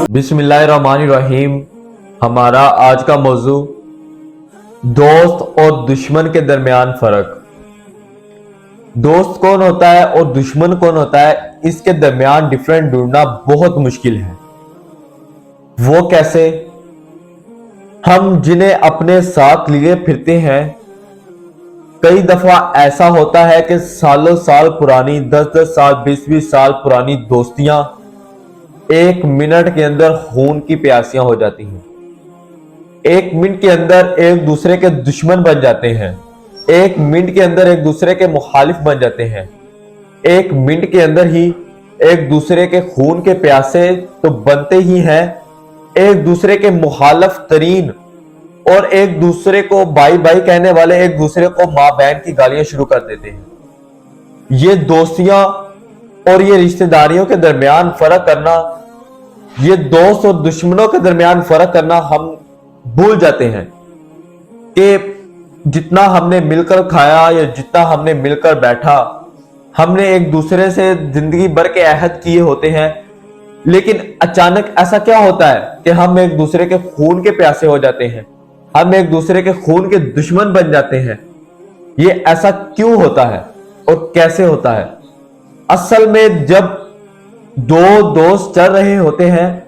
बिस्मिल्लाहिर्रहमानिर्रहीम। हमारा आज का मौजू दोस्त और दुश्मन के दरमियान फर्क। दोस्त कौन होता है और दुश्मन कौन होता है, इसके दरमियान डिफरेंट ढूंढना बहुत मुश्किल है। वो कैसे? हम जिन्हें अपने साथ लिए फिरते हैं, कई दफा ऐसा होता है कि सालों साल पुरानी, 10-10 साल, 20-20 साल पुरानी दोस्तियां एक मिनट के अंदर खून की प्यासियां हो जाती हैं। एक मिनट के अंदर एक दूसरे के दुश्मन बन जाते हैं। एक मिनट के अंदर एक दूसरे के मुखालिफ बन जाते हैं। एक मिनट के अंदर ही एक दूसरे के खून के प्यासे तो बनते ही हैं, एक दूसरे के मुखालिफ तरीन और एक दूसरे को भाई भाई कहने वाले एक दूसरे को मां बहन की गालियां शुरू कर देते हैं। ये दोस्तियां और ये रिश्तेदारियों के दरमियान फर्क करना, ये दोस्त और दुश्मनों के दरमियान फर्क करना हम भूल जाते हैं कि जितना हमने मिलकर खाया या जितना हमने मिलकर बैठा, हमने एक दूसरे से जिंदगी भर के अहद किए होते हैं। लेकिन अचानक ऐसा क्या होता है कि हम एक दूसरे के खून के प्यासे हो जाते हैं, हम एक दूसरे के खून के दुश्मन बन जाते हैं। ये ऐसा क्यों होता है और कैसे होता है? असल में जब दो दोस्त चल रहे होते हैं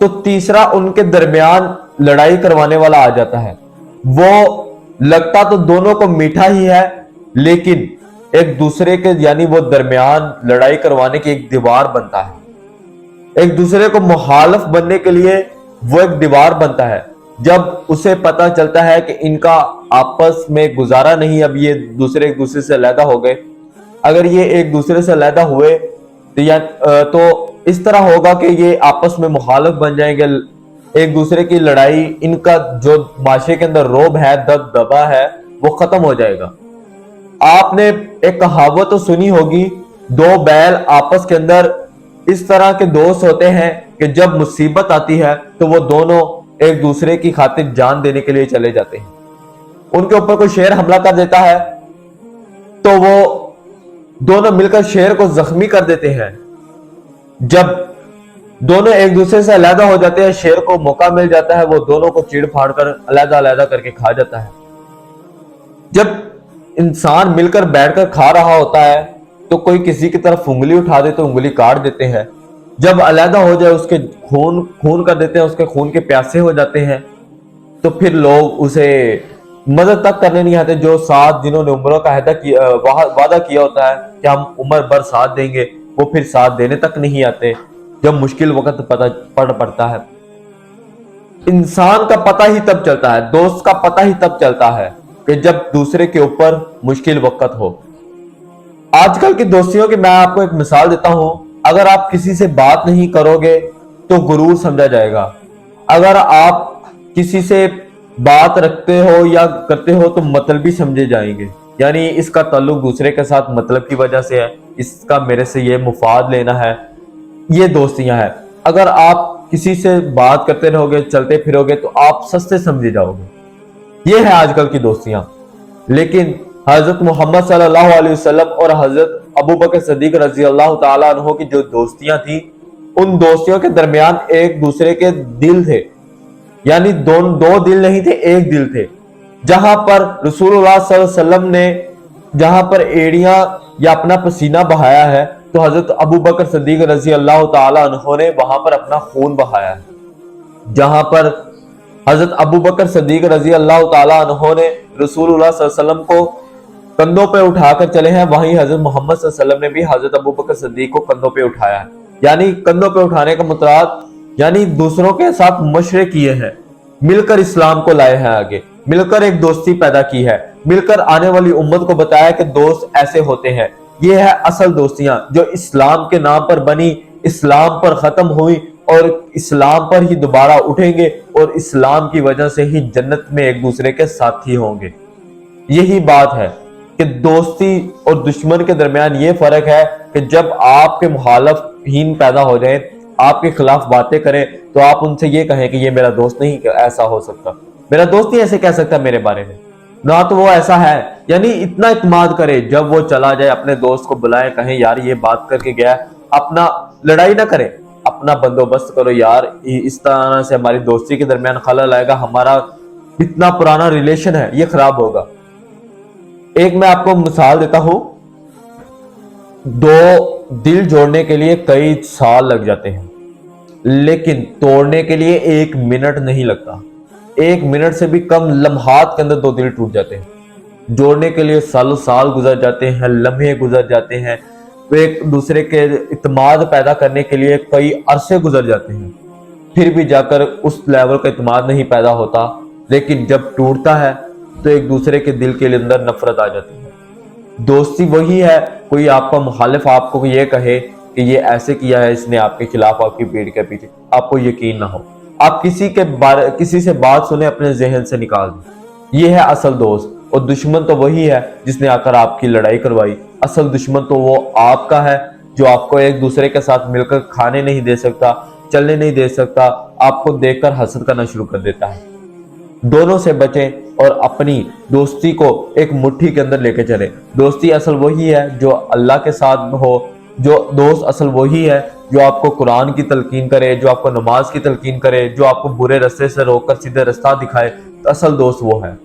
तो तीसरा उनके दरमियान लड़ाई करवाने वाला आ जाता है। वो लगता तो दोनों को मीठा ही है, लेकिन एक दूसरे के यानी वो दरमियान लड़ाई करवाने की एक दीवार बनता है। एक दूसरे को मुखालिफ बनने के लिए वो एक दीवार बनता है। जब उसे पता चलता है कि इनका आपस में गुजारा नहीं, अब ये दूसरे एक दूसरे से अलग हो गए, अगर ये एक दूसरे से अलग हुए तो इस तरह होगा कि ये आपस में मुखालिफ बन जाएंगे। एक दूसरे की लड़ाई, इनका जो माशरे के अंदर रोब है, दबदबा है, वो खत्म हो जाएगा। आपने एक कहावत तो सुनी होगी, दो बैल आपस के अंदर इस तरह के दोस्त होते हैं कि जब मुसीबत आती है तो वो दोनों एक दूसरे की खातिर जान देने के लिए चले जाते हैं। उनके ऊपर कोई शेर हमला कर देता है तो वो दोनों मिलकर शेर को जख्मी कर देते हैं। जब दोनों एक दूसरे से अलग हो जाते हैं, शेर को मौका मिल जाता है, वो दोनों को चीड़ फाड़ कर अलग करके खा जाता है। जब इंसान मिलकर बैठकर खा रहा होता है तो कोई किसी की तरफ उंगली उठा दे तो उंगली काट देते हैं। जब अलग हो जाए उसके खून कर देते हैं, उसके खून के प्यासे हो जाते हैं, तो फिर लोग उसे मदद तक करने नहीं आते। जो साथ जिन्होंने उम्रों का वादा किया होता है कि हम उम्र भर साथ देंगे, वो फिर साथ देने तक नहीं आते जब मुश्किल वक्त पड़ता है। इंसान का पता ही तब चलता है, दोस्त का पता ही तब चलता है कि जब दूसरे के ऊपर मुश्किल वक्त हो। आजकल की दोस्तियों की मैं आपको एक मिसाल देता हूं। अगर आप किसी से बात नहीं करोगे तो गुरूर समझा जाएगा। अगर आप किसी से बात रखते हो या करते हो तो मतलबी समझे जाएंगे, यानी इसका ताल्लुक दूसरे के साथ मतलब की वजह से है, इसका मेरे से ये मुफाद लेना है। ये दोस्तियां हैं। अगर आप किसी से बात करते रहोगे, चलते फिरोगे, तो आप सस्ते समझे जाओगे। ये है आजकल की दोस्तियां। लेकिन हजरत मोहम्मद सल्लल्लाहु अलैहि वसल्लम और हजरत अबू बकर सिद्दीक रजी अल्लाह तआला अन्हु की जो दोस्तियां थी, उन दोस्तियों के दरमियान एक दूसरे के दिल थे, यानी दो दिल नहीं थे, एक दिल थे। जहां पर रसूलुल्लाह सल्लल्लाहु अलैहि वसल्लम ने जहां पर एड़ियां या अपना पसीना बहाया है, तो हजरत अबू बकर सिद्दीक रजी अल्लाह तआला अन्हु ने वहां पर अपना खून बहाया है। जहां पर हजरत अबू बकर सिद्दीक रजी अल्लाह तआला अन्हु ने रसूलुल्लाह सल्लल्लाहु अलैहि वसल्लम को कंधों पे उठाकर चले हैं, वहीं हजरत मोहम्मद सल्लल्लाहु अलैहि वसल्लम ने भी हजरत अबू बकर सिद्दीक को कंधों पे उठाया है। यानी कंधों पे उठाने का मतलब यानी दूसरों के साथ मशरे किए हैं, मिलकर इस्लाम को लाए हैं आगे, मिलकर एक दोस्ती पैदा की है, मिलकर आने वाली उम्मत को बताया कि दोस्त ऐसे होते हैं। ये है असल दोस्तियां जो इस्लाम के नाम पर बनी, इस्लाम पर खत्म हुई और इस्लाम पर ही दोबारा उठेंगे और इस्लाम की वजह से ही जन्नत में एक दूसरे के साथी होंगे। यही बात है कि दोस्ती और दुश्मन के दरमियान ये फर्क है कि जब आपके मुखालिफीन पैदा हो जाए, आपके खिलाफ बातें करें, तो आप उनसे ये कहें कि ये मेरा दोस्त नहीं, ऐसा हो सकता, मेरा दोस्त नहीं ऐसे कह सकता मेरे बारे में। ना तो वो ऐसा है, यानी इतना इत्मीनान करे, जब वो चला जाए अपने दोस्त को बुलाए, कहें यार ये बात करके गया, अपना लड़ाई ना करे, अपना बंदोबस्त करो यार, इस तरह से हमारी दोस्ती के दरमियान खलल आएगा, हमारा इतना पुराना रिलेशन है ये खराब होगा। एक मैं आपको मिसाल देता हूं, दो दिल जोड़ने के लिए कई साल लग जाते हैं, लेकिन तोड़ने के लिए 1 मिनट नहीं लगता। 1 मिनट से भी कम लम्हात के अंदर दो दिल टूट जाते हैं। जोड़ने के लिए सालों साल गुजर जाते हैं, लम्हे गुजर जाते हैं, वे एक दूसरे के इत्मीनान पैदा करने के लिए कई अरसे गुजर जाते हैं, फिर भी जाकर उस लेवल का इत्मीनान नहीं पैदा होता। लेकिन जब टूटता है तो एक दूसरे के दिल के अंदर नफरत आ जाती है। दोस्ती वही है, कोई आपका मुखालिफ आपको ये कहे कि ये ऐसे किया है इसने आपके खिलाफ, आपकी पीठ के पीछे, आपको यकीन ना हो, आप किसी से बात सुने अपने जहन से निकाल दें। ये है असल दोस्त। और दुश्मन तो वही है जिसने आकर आपकी लड़ाई करवाई। असल दुश्मन तो वो आपका है जो आपको एक दूसरे के साथ मिलकर खाने नहीं दे सकता, चलने नहीं दे सकता, आपको देखकर हसद करना शुरू कर देता है। दोनों से बचें और अपनी दोस्ती को एक मुट्ठी के अंदर लेके चलें। दोस्ती असल वही है जो अल्लाह के साथ हो, जो दोस्त असल वही है जो आपको कुरान की तलकीन करे, जो आपको नमाज की तलकीन करे, जो आपको बुरे रास्ते से रोककर सीधे रास्ता दिखाए। तो असल दोस्त वो है।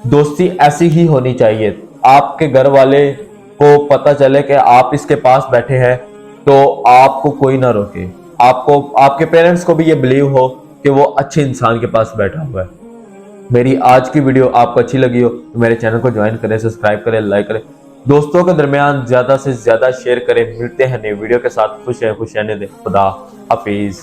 दोस्ती ऐसी ही होनी चाहिए। आपके घर वाले को पता चले कि आप इसके पास बैठे हैं तो आपको कोई ना रोके, आपको आपके पेरेंट्स को भी ये बिलीव हो कि वो अच्छे इंसान के पास बैठा हुआ है। मेरी आज की वीडियो आपको अच्छी लगी हो तो मेरे चैनल को ज्वाइन करें, सब्सक्राइब करें, लाइक करें, दोस्तों के दरमियान ज्यादा से ज्यादा शेयर करें। मिलते हैं नई वीडियो के साथ। खुश रहने दें। खुदा हाफिज।